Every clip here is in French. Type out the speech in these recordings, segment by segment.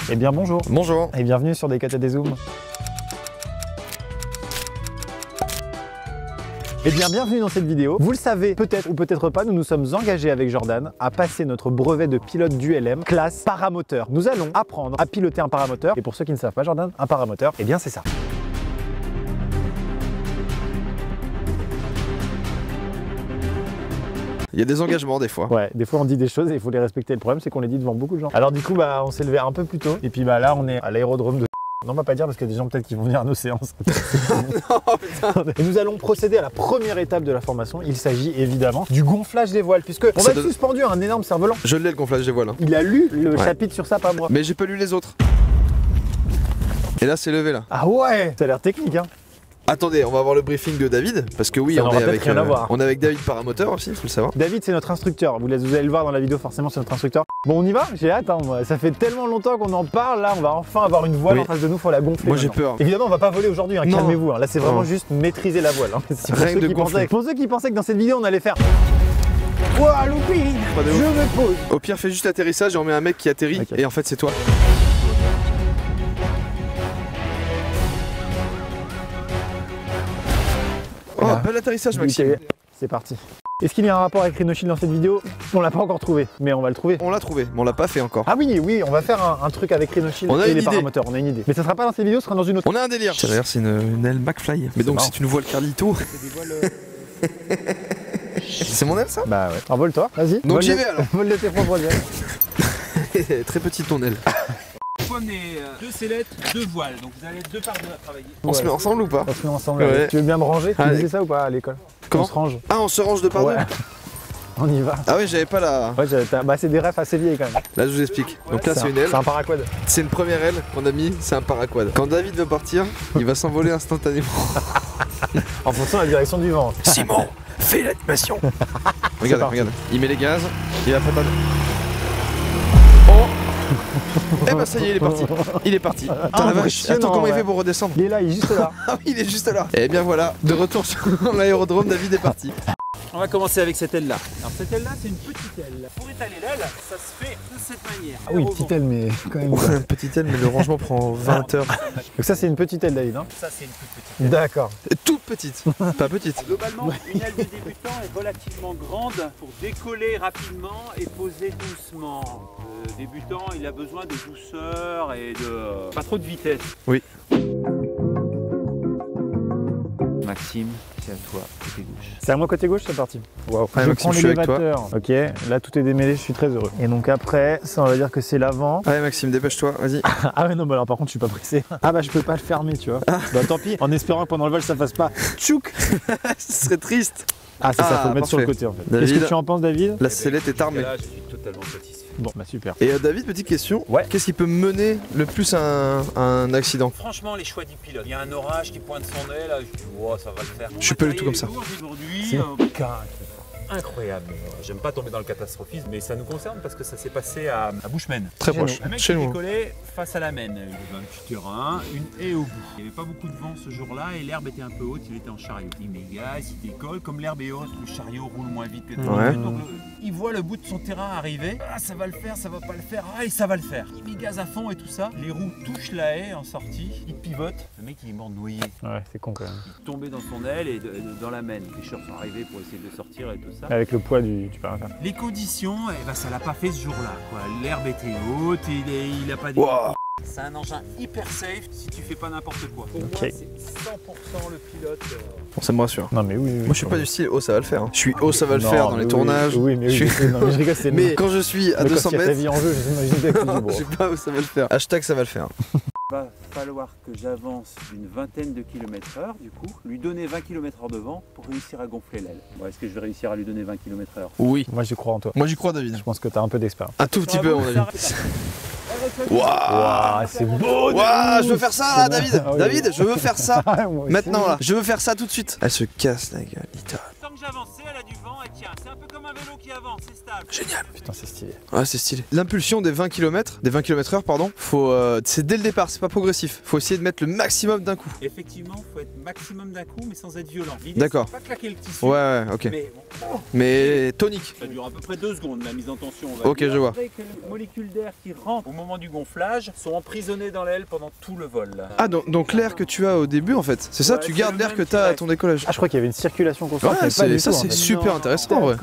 Eh bien bonjour. Bonjour. Et bienvenue sur des Cuts et des Zooms. Eh bien bienvenue dans cette vidéo. Vous le savez peut-être ou peut-être pas, nous nous sommes engagés avec Jordan à passer notre brevet de pilote d'ULM classe paramoteur. Nous allons apprendre à piloter un paramoteur. Et pour ceux qui ne savent pas Jordan, un paramoteur, eh bien c'est ça. Il y a des engagements des fois. Ouais, des fois on dit des choses et il faut les respecter. Le problème c'est qu'on les dit devant beaucoup de gens. Alors du coup on s'est levé un peu plus tôt. Et puis là on est à l'aérodrome de... Non, on va pas dire parce qu'il y a des gens peut-être qui vont venir à nos séances. Et nous allons procéder à la première étape de la formation. Il s'agit évidemment du gonflage des voiles, puisque on va être suspendu à un énorme cerf-volant. Je l'ai le gonflage des voiles. Il a lu le chapitre sur ça, pas moi. Mais j'ai pas lu les autres. Et là c'est levé là. Ah ouais, ça a l'air technique hein. Attendez, on va avoir le briefing de David, parce que oui, on est avec David paramoteur aussi, il faut le savoir. David c'est notre instructeur, vous allez le voir dans la vidéo, forcément c'est notre instructeur. Bon on y va, j'ai hâte hein, moi. Ça fait tellement longtemps qu'on en parle, là on va enfin avoir une voile en face de nous, faut la gonfler. Moi j'ai peur. Évidemment on va pas voler aujourd'hui, hein, calmez-vous, hein. Là c'est vraiment juste maîtriser la voile. Hein. Pour ceux qui pensaient que dans cette vidéo on allait faire... Ouah loupine, je me pose. Au pire fais juste l'atterrissage et on met un mec qui atterrit, et en fait c'est toi. Oh, bel atterrissage Maxime. C'est parti. Est-ce qu'il y a un rapport avec Rhinoshield dans cette vidéo? On l'a pas encore trouvé, mais on va le trouver. On l'a trouvé, mais on l'a pas fait encore. Ah oui, on va faire un truc avec Rhinoshield et les paramoteurs, on a une idée. Mais ça sera pas dans cette vidéo, ça sera dans une autre. On a un délire. D'ailleurs c'est une aile McFly. Mais donc c'est une voile Carlito. C'est mon aile ça? Bah ouais. Envole-toi, vas-y. Donc j'y vais alors. Vole de tes propres ailes. Très petite ton aile. Prenez deux sellettes, deux voiles, donc vous allez deux par deux à travailler. On se met ensemble ou pas? On se met ensemble. Ouais. Tu veux bien me ranger? Tu disais ça ou pas à l'école? Comment? On se range. Ah on se range de par deux. On y va. Ah oui, j'avais pas la... Ouais, bah c'est des refs assez vieilles quand même. Là je vous explique. Donc là c'est une aile. C'est un paraquad. C'est une première aile qu'on a mis, c'est un paraquad. Quand David veut partir, il va s'envoler instantanément. En fonction de la direction du vent. Simon, fais l'animation. Regarde. Il met les gaz, il va pas... Eh bah ça y est, il est parti. Attends la vache, attends comment il fait pour redescendre? Il est là, il est juste là. Ah oui, il est juste là. Et bien voilà, de retour sur l'aérodrome, David est parti. On va commencer avec cette aile là. Alors cette aile là c'est une petite aile. Pour étaler l'aile, ça se fait de cette manière. Ah oui, petite aile mais quand même. Petite aile mais le rangement prend 20 heures. Donc ça c'est une petite aile David hein? Ça c'est une toute petite aile. D'accord. Toute petite, pas petite. Globalement, une aile de débutant est relativement grande pour décoller rapidement et poser doucement. Le débutant il a besoin de douceur et de pas trop de vitesse. Oui. Maxime, c'est à toi, côté gauche. C'est à moi côté gauche, c'est parti. Wow. Ouais, je Maxime, prends l'élévateur. Ok, là tout est démêlé, je suis très heureux. Et donc après, ça on va dire que c'est l'avant. Allez Maxime, dépêche-toi, vas-y. Ah ouais non, bah alors par contre je suis pas pressé. Ah bah je peux pas le fermer, tu vois. Bah tant pis, en espérant que pendant le vol ça fasse pas tchouk. Ce serait triste. Ah c'est ça, faut le mettre sur le côté en fait. Qu'est-ce que tu en penses David? La sellette est armée. Là, je suis totalement satisfait. Bon bah super. Et David, petite question, qu'est-ce qui peut mener le plus à un accident? Franchement, les choix du pilote. Il y a un orage qui pointe son nez, là, je dis, oh, ça va le faire. Je suis pas du tout comme ça. Aujourd'hui, incroyable. J'aime pas tomber dans le catastrophisme, mais ça nous concerne parce que ça s'est passé à Bushman. Très proche, Le mec chez qui nous. décollait face à la Maine. Il y avait un petit terrain, une haie au bout. Il n'y avait pas beaucoup de vent ce jour-là et l'herbe était un peu haute, il était en chariot. Il met gaz, il décolle, comme l'herbe est haute, le chariot roule moins vite que d'habitude. Donc il voit le bout de son terrain arriver. Ah, ça va le faire, ça va pas le faire. Ah, et ça va le faire. Il met gaz à fond et tout ça. Les roues touchent la haie en sortie. Il pivote. Le mec il est mort noyé. Ouais, c'est con quand même. Il est tombé dans son aile et dans la Maine. Les pêcheurs sont arrivés pour essayer de sortir et tout ça. Avec le poids du paraquad. Les conditions, eh ben, ça l'a pas fait ce jour-là. L'herbe était haute, il a pas dit. C'est un engin hyper safe si tu fais pas n'importe quoi. Pour moi, c'est 100% le pilote. Bon, ça me rassure. Non mais oui. Moi je suis pas du style oh ça va le faire. Je suis oh ça va le faire dans les tournages. Oui mais oui. Non mais je rigole, c'est mais quand je suis à 200 mètres. Ta vie en jeu, j'imagine bien que tu dis bon. Je sais pas où ça va le faire. Hashtag ça va le faire. Il va falloir que j'avance d'une vingtaine de km/h du coup, lui donner 20 km/h de vent pour réussir à gonfler l'aile. Bon, est-ce que je vais réussir à lui donner 20 km/h? Oui. Moi j'y crois en toi. Moi j'y crois David. Je pense que t'as un peu d'expérience. Un tout petit peu à mon avis. Waouh, c'est beau. Waouh, je veux faire ça là David. David, je veux faire ça. Maintenant là, je veux faire ça tout de suite. Elle se casse la gueule, littéral. Tant que j'avançais, elle a du vent, elle tient. C'est un peu comme comme un vélo qui avance, c'est stable. Génial. Putain, c'est stylé. Ouais, c'est stylé. L'impulsion des 20 km/h, pardon, c'est dès le départ, c'est pas progressif. Faut essayer de mettre le maximum d'un coup. Effectivement, faut être maximum d'un coup, mais sans être violent. D'accord. Pas claquer le tissu. Ouais, ok. Mais tonique. Ça dure à peu près 2 secondes la mise en tension. Ok, je vois. Avec les molécules d'air qui rentrent au moment du gonflage sont emprisonnées dans l'aile pendant tout le vol. Ah, donc l'air que tu as au début en fait, c'est ça, tu gardes l'air que tu as à ton décollage. Ah, je crois qu'il y avait une circulation constante. Ouais, ça c'est super intéressant en vrai.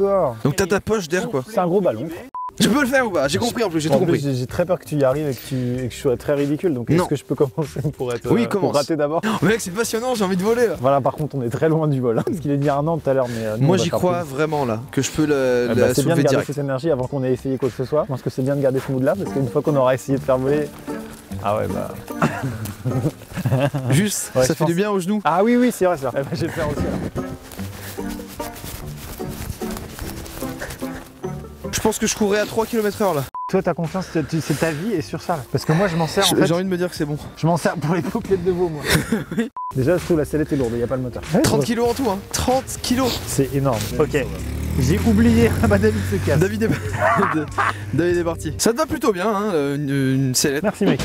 Donc t'as ta poche d'air quoi. C'est un gros ballon. Tu peux le faire ou pas? J'ai compris en plus, j'ai tout compris. J'ai très peur que tu y arrives et que je sois très ridicule. Donc est-ce que je peux commencer pour être pour rater d'abord? Mec, c'est passionnant, j'ai envie de voler là. Voilà, par contre, on est très loin du vol. Hein, parce qu'il est dit un an tout à l'heure, mais moi j'y crois vraiment là, que je peux la c'est bien de soulever garder direct. cette énergie avant qu'on ait essayé quoi que ce soit. Je pense que c'est bien de garder ce mood là parce qu'une fois qu'on aura essayé de faire voler. Ah ouais, bah. Juste, ça fait du bien aux genoux. Ah oui, c'est vrai, c'est vrai. J'ai peur aussi là. Je pense que je courrais à 3 km/h là. Toi, ta confiance, c'est ta vie et sur ça là. Parce que moi, je m'en sers en fait. J'ai envie de me dire que c'est bon. Je m'en sers pour les paupiètes de veau, moi. Oui. Déjà, je trouve la sellette est lourde, il n'y a pas le moteur. 30 kilos en tout, hein. 30 kilos. C'est énorme. Ok. J'ai oublié. Bah, David se casse. David est parti. Ça te va plutôt bien, hein, une sellette. Merci, mec.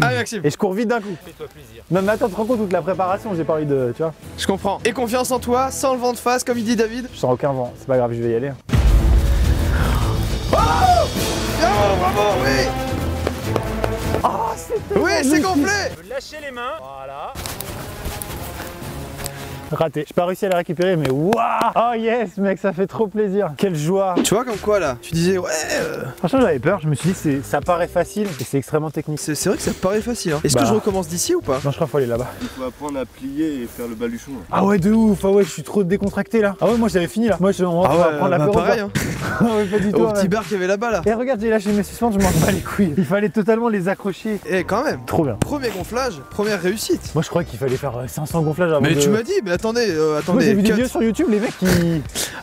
Allez, Maxime. Et je cours vite d'un coup. Fais-toi plaisir. Non, mais attends, tu te rends compte toute la préparation, j'ai pas envie de. Tu vois. Je comprends. Et confiance en toi, sans le vent de face, comme il dit David. Je sens aucun vent. C'est pas grave, je vais y aller. Oh, bravo, oui. Oh, c'est oui, c'est complet. Lâchez les mains. Voilà. Raté. J'ai pas réussi à la récupérer, mais waouh! Oh yes, mec, ça fait trop plaisir. Quelle joie. Tu vois comme quoi là? Tu disais ouais. Franchement, j'avais peur. Je me suis dit, ça paraît facile et c'est extrêmement technique. C'est vrai que ça paraît facile. Hein. Est-ce que je recommence d'ici ou pas? Non, je crois qu'il faut aller là-bas. Il faut apprendre à plier et faire le baluchon. Ah ouais, de ouf. Ah ouais, je suis trop décontracté là. Ah ouais, moi j'avais fini là. Moi, on va prendre la pareil. Hein. Ah ouais, pas du tout. Au petit bar qu'il y avait là-bas là. Et regarde, j'ai lâché mes suspentes, je m'en bats les couilles. Il fallait totalement les accrocher. Et quand même. Trop bien. Premier gonflage, première réussite. Moi, je crois qu'il fallait faire 500 gonflages avant. Mais tu m'as dit, mais attendez. Moi, j'ai vu des vidéos sur YouTube, les mecs qui.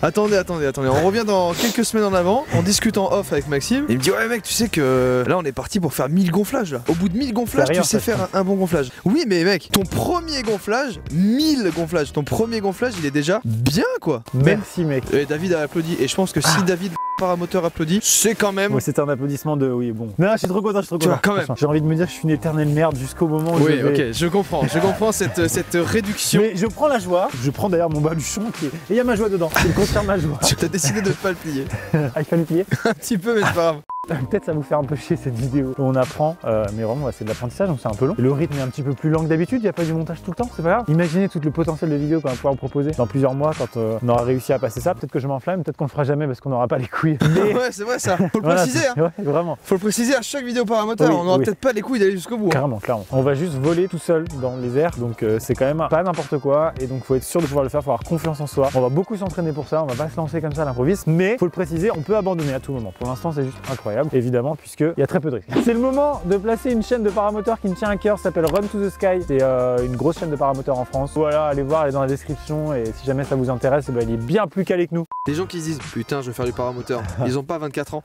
Attendez. On revient dans quelques semaines en avant. On discute en off avec Maxime. Il me dit, ouais, mec, tu sais que là, on est parti pour faire 1000 gonflages là. Au bout de 1000 gonflages, tu sais faire un bon gonflage. Oui, mais mec, ton premier gonflage, 1000 gonflages, ton premier gonflage, il est déjà bien quoi. Merci, mec. Et David a applaudi. Et je pense que si David paramoteur applaudit, c'est quand même. Ouais, c'est un applaudissement de oui, bon. Non, je suis trop content, Tu vois, quand même. J'ai envie de me dire que je suis une éternelle merde jusqu'au moment où. Oui, ok, je comprends cette réduction. Mais je prends la joie, je prends d'ailleurs mon baluchon qui est. Et il y a ma joie dedans, il confirme ma joie. Tu as décidé de ne pas le plier. Ah, il fallait plier. Un petit peu, mais c'est pas grave. Peut-être ça vous fait un peu chier cette vidéo. On apprend, mais vraiment c'est de l'apprentissage donc c'est un peu long. Et le rythme est un petit peu plus lent que d'habitude, il n'y a pas du montage tout le temps, c'est pas grave. Imaginez tout le potentiel de vidéos qu'on va pouvoir vous proposer dans plusieurs mois quand on aura réussi à passer ça. Peut-être que je m'enflamme, peut-être qu'on le fera jamais parce qu'on n'aura pas les couilles. Mais... ouais, c'est vrai ça, faut le préciser. Hein. Ouais, vraiment. Faut le préciser à chaque vidéo paramoteur, on n'aura peut-être pas les couilles d'aller jusqu'au bout. Clairement. On va juste voler tout seul dans les airs, donc c'est quand même pas n'importe quoi. Et donc faut être sûr de pouvoir le faire, faut avoir confiance en soi. On va beaucoup s'entraîner pour ça, on va pas se lancer comme ça à l'improviste, mais faut le préciser, on peut abandonner à tout moment. Pour l'instant c'est juste incroyable, évidemment, puisque il y a très peu de risques. C'est le moment de placer une chaîne de paramoteurs qui me tient à cœur, ça s'appelle Run to the Sky. C'est une grosse chaîne de paramoteurs en France. Voilà, allez voir, elle est dans la description et si jamais ça vous intéresse, il est bien plus calé que nous. Les gens qui se disent putain je veux faire du paramoteur, ils ont pas 24 ans,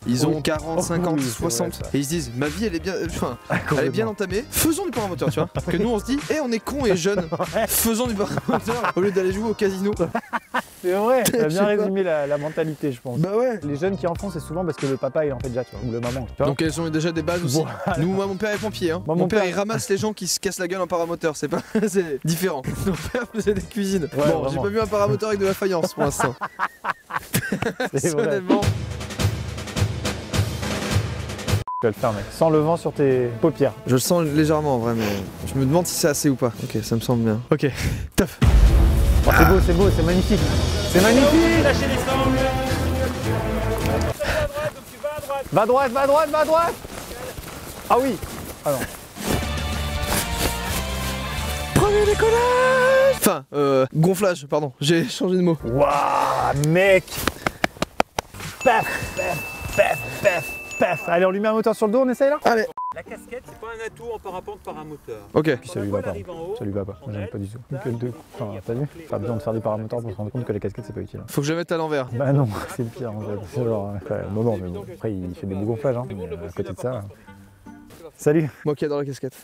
ils ont 40, 50, 60 et ils se disent ma vie elle est bien, elle est bien entamée, faisons du paramoteur tu vois. Que nous on se dit on est con et jeune, faisons du paramoteur au lieu d'aller jouer au casino. C'est vrai, ça a bien résumé la mentalité je pense. Bah ouais. Les jeunes qui en font c'est souvent parce que le papa il en fait déjà tu vois, ou le maman. Tu vois. Donc elles ont déjà des bases aussi. Voilà. Nous, moi mon père est pompier hein. Mon père il ramasse les gens qui se cassent la gueule en paramoteur, c'est pas c'est différent. Mon père faisait des cuisines. Ouais, bon, j'ai pas vu un paramoteur avec de la faïence pour l'instant. Personnellement. Tu vas le faire mec, sans le vent sur tes paupières. Je le sens légèrement en vrai mais je me demande si c'est assez ou pas. Ok, ça me semble bien. Ok, top. Oh, c'est beau, c'est magnifique. C'est magnifique. Lâchez les sangles. Va à droite. Ah oui. Ah non. Premier décollage. Enfin, gonflage, pardon, j'ai changé de mot. Waouh, mec. Paf. Allez, on lui met un moteur sur le dos, on essaye là. Allez. La casquette, c'est pas un atout en parapente paramoteur. Ok. Puis ça lui va pas. Ça lui va pas. J'aime pas du tout. Quel deux. Enfin, t'as vu? Pas besoin de faire des paramoteurs pour se rendre compte que la casquette c'est pas utile. Faut que je la mette à l'envers. Bah non, c'est le pire en fait. C'est genre. Non, mais bon. Après, il fait des beaux gonflages, hein. Mais à côté de ça. Salut. Moi qui adore la casquette.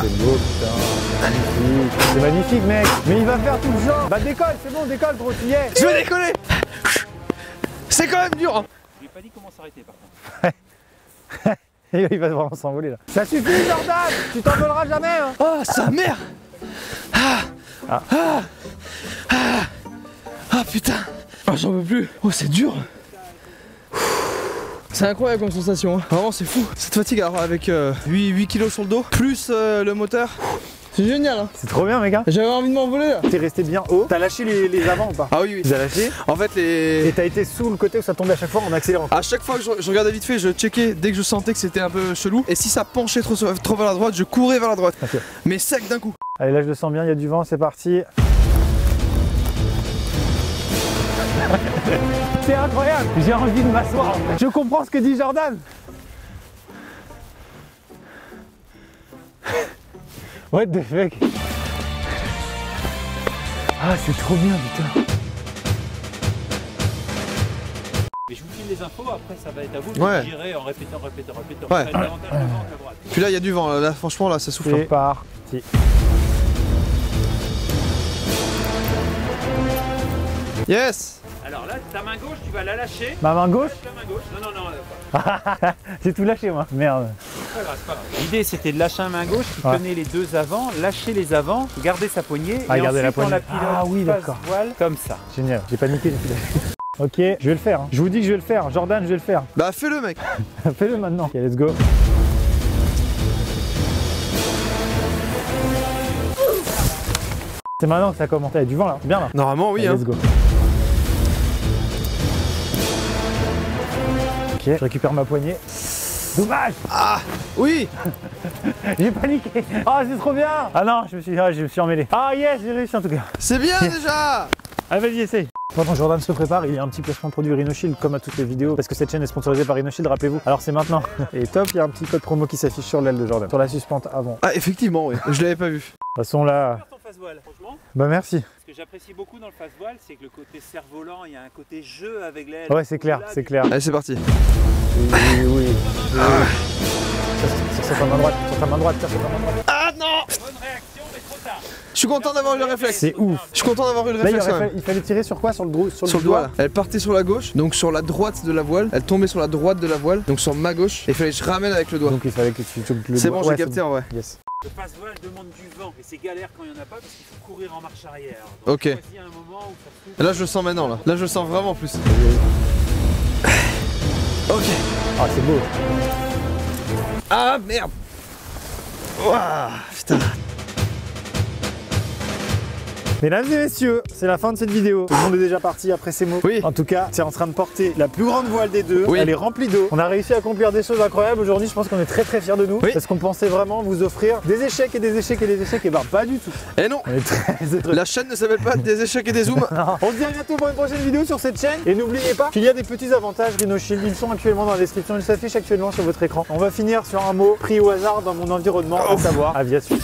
C'est beau, putain. Magnifique. C'est magnifique, mec. Mais il va faire tout le genre. Bah décolle, c'est bon, décolle, gros, tu y es. Je vais décoller. C'est quand même dur, hein. Je lui ai pas dit comment s'arrêter par contre. Il va vraiment s'envoler là. Ça suffit, Jordan. Tu t'envoleras jamais, hein. Oh, sa mère. Ah putain. Oh, j'en peux plus. Oh, c'est dur. C'est incroyable comme sensation, hein. Vraiment c'est fou. Cette fatigue alors avec 8 kilos sur le dos, plus le moteur. C'est génial, hein. C'est trop bien, mec. Hein. J'avais envie de m'envoler là. T'es resté bien haut. T'as lâché les avants ou pas? Ah oui, oui. Tu les as lâchés. En fait Et les... t'as été sous le côté où ça tombait à chaque fois en accélérant. À chaque fois que je regardais vite fait, je checkais dès que je sentais que c'était un peu chelou. Et si ça penchait trop vers la droite, je courais vers la droite. Okay. Mais sec d'un coup. Allez, là je le sens bien, il y a du vent, c'est parti. C'est incroyable, j'ai envie de m'asseoir. Je comprends ce que dit Jordan. What the fuck. Ah, c'est trop bien, putain. Mais je vous file les infos, après ça va être à vous de Ouais. gérer en répétant. Ouais. Ça va être davantage de vent qu'à droite. Puis là il y a du vent, là franchement là ça souffle. C'est parti. Yes. Alors là, ta main gauche, tu vas la lâcher. Ma main gauche. La main gauche. Non. J'ai tout lâché, moi. Merde. C'est pas grave, c'est pas grave. L'idée c'était de lâcher la main gauche qui Ouais. tenait les deux avant, lâcher les avant, garder sa poignée Ah, et garder la ensuite on poignée. la pilote Ah oui, face d'accord. voile comme ça. Génial, j'ai paniqué, j'ai tout lâché. Ok, je vais le faire. Hein. Je vous dis que je vais le faire. Jordan, je vais le faire. Bah fais-le mec. Fais-le maintenant. Ok, let's go. C'est maintenant que ça commence. Il y a du vent là. Bien là. Normalement oui Allez, hein. let's go. Ok, je récupère ma poignée. Dommage. Ah oui. J'ai paniqué. Ah, c'est trop bien. Ah non, je me suis emmêlé. Ah yes, j'ai réussi en tout cas. C'est bien déjà. Allez, vas-y, essaye. Pendant que Jordan se prépare, il y a un petit placement de produit Rhinoshield comme à toutes les vidéos parce que cette chaîne est sponsorisée par Rhinoshield, rappelez-vous. Alors c'est maintenant. Et top, il y a un petit code promo qui s'affiche sur l'aile de Jordan, sur la suspente avant. Ah effectivement oui, je l'avais pas vu. De toute façon là, Ton face voile, franchement. bah merci. Ce que j'apprécie beaucoup dans le face voile, c'est que le côté cerf-volant, il y a un côté jeu avec l'aile. Ouais, c'est clair, c'est clair. Allez c'est parti. Oui. Sur ta main droite, sur ta main droite, sur ta main droite. Ah non. Bonne réaction, mais trop tard. Je suis content d'avoir eu le réflexe. C'est ouf. Je suis content d'avoir eu le Là, réflexe quand même. il fallait tirer sur quoi? Sur le Doigt là. Elle partait sur la gauche, donc sur la droite de la voile. Elle tombait sur la droite de la voile, donc sur ma gauche. Et il fallait que je ramène avec le doigt. Donc il fallait que tu le C'est bon, j'ai ouais, capté en vrai. Yes. Le face voile demande du vent et c'est galère quand il n'y en a pas parce qu'il faut courir en marche arrière. Donc, Ok. choisis un moment où ça souffle. Là je le sens maintenant là. Là je le sens vraiment plus. Ok. Ah, c'est beau. Ah merde. Ouah, putain. Mesdames et messieurs, c'est la fin de cette vidéo. Tout le monde est déjà parti après ces mots. Oui. En tout cas, c'est en train de porter la plus grande voile des deux. Oui. Elle est remplie d'eau. On a réussi à accomplir des choses incroyables aujourd'hui. Je pense qu'on est très fiers de nous. Oui. Parce qu'on pensait vraiment vous offrir des échecs et des échecs et des échecs. Et ben pas du tout. Et non. On est très La chaîne ne s'appelle pas des échecs et des zooms. On se dit à bientôt pour une prochaine vidéo sur cette chaîne. Et n'oubliez pas qu'il y a des petits avantages Rhinoshield. Ils sont actuellement dans la description. Ils s'affichent actuellement sur votre écran. On va finir sur un mot pris au hasard dans mon environnement, à savoir aviation.